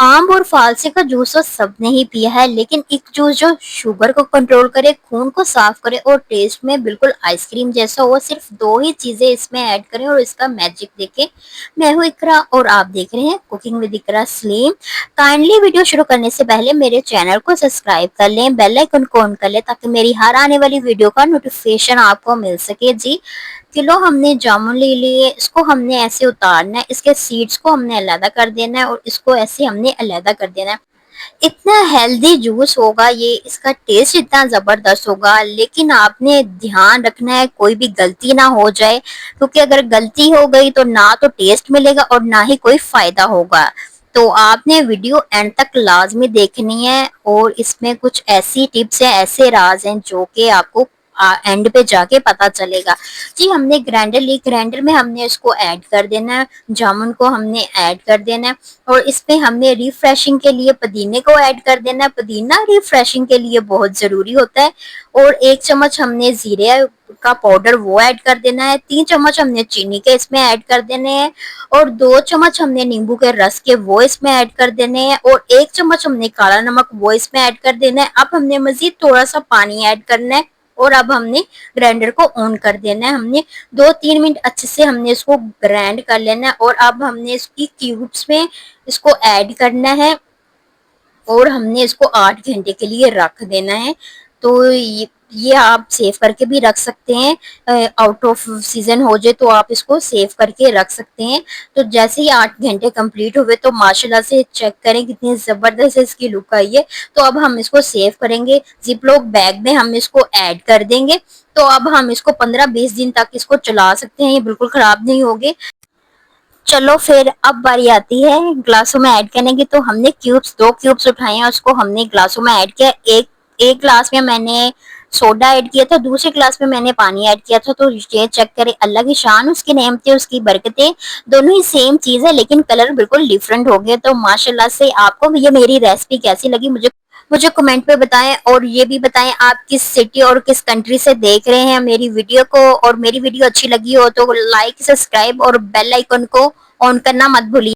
आम और फालसे का जूस तो सबने ही पिया है, लेकिन एक जूस जो शुगर को कंट्रोल करे, खून को साफ करे और टेस्ट में बिल्कुल आइसक्रीम जैसा हो, सिर्फ दो ही चीजें इसमें ऐड करें और इसका मैजिक देखें। मैं हूँ इकरा और आप देख रहे हैं cooking with Iqra Slim. Kindly video शुरू करने से पहले मेरे चैनल को सब्सक्राइब कर लें, बेल आइकन को ऑन कर लें ताकि मेरी हर आने वाली वीडियो का नोटिफिकेशन आपको मिल सके जी। किलो हमने जामुन ले लिए, इसको हमने ऐसे उतारना है, इसके सीड्स को हमने अलग कर देना है और इसको ऐसे हमने अलग कर देना है। इतना हेल्दी जूस होगा ये, इसका टेस्ट इतना जबरदस्त होगा, लेकिन आपने ध्यान रखना है कोई भी गलती ना हो जाए, क्योंकि अगर गलती हो गई तो ना तो टेस्ट मिलेगा और ना ही कोई फायदा होगा। तो आपने वीडियो एंड तक लाजमी देखनी है और इसमें कुछ ऐसी टिप्स हैं, ऐसे राज हैं जो कि आपको एंड पे जाके पता चलेगा। जी हमने ग्राइंडर ली, ग्राइंडर में हमने इसको ऐड कर देना है, जामुन को हमने ऐड कर देना है और इसमें हमने रिफ्रेशिंग के लिए पुदीने को ऐड कर देना है। पुदीना रिफ्रेशिंग के लिए बहुत जरूरी होता है। और 1 चम्मच हमने जीरे का पाउडर वो ऐड कर देना है। 3 चम्मच हमने चीनी के इसमें ऐड कर देने हैं और 2 चम्मच हमने नींबू के रस के वो इसमें ऐड कर देने हैं और 1 चम्मच हमने काला नमक वो इसमें ऐड कर देना है। अब हमने मजीद थोड़ा सा पानी ऐड करना है और अब हमने ग्राइंडर को ऑन कर देना है। हमने 2-3 मिनट अच्छे से हमने इसको ग्राइंड कर लेना है और अब हमने इसकी क्यूब्स में इसको ऐड करना है और हमने इसको 8 घंटे के लिए रख देना है। तो ये आप सेव करके भी रख सकते हैं, आउट ऑफ सीजन हो जाए तो आप इसको सेव करके रख सकते हैं। तो जैसे ही 8 घंटे कंप्लीट हुए तो माशाल्लाह से चेक करें कितनी जबरदस्त इसकी लुक आई है। तो अब हम इसको सेव करेंगे, जिपलॉक बैग में हम इसको ऐड कर देंगे। तो अब हम इसको 15-20 दिन तक इसको चला सकते हैं, ये बिल्कुल खराब नहीं होंगे। चलो फिर अब बारी आती है ग्लासों में ऐड करने की। तो हमने दो क्यूब्स उठाए हैं, उसको हमने ग्लासों में ऐड किया। एक एक ग्लास में मैंने सोडा ऐड किया था, दूसरे ग्लास में मैंने पानी ऐड किया था। तो ये चेक करें, अल्लाह की शान, उसकी नेमतें, उसकी बरकतें, दोनों ही सेम चीज है लेकिन कलर बिल्कुल डिफरेंट हो गए। तो माशाल्लाह से आपको ये मेरी रेसिपी कैसी लगी मुझे मुझे कमेंट पे बताएं और ये भी बताएं आप किस सिटी और किस कंट्री से देख रहे हैं मेरी वीडियो को। और मेरी वीडियो अच्छी लगी हो तो लाइक, सब्सक्राइब और बेल आइकन को ऑन करना मत भूलिए।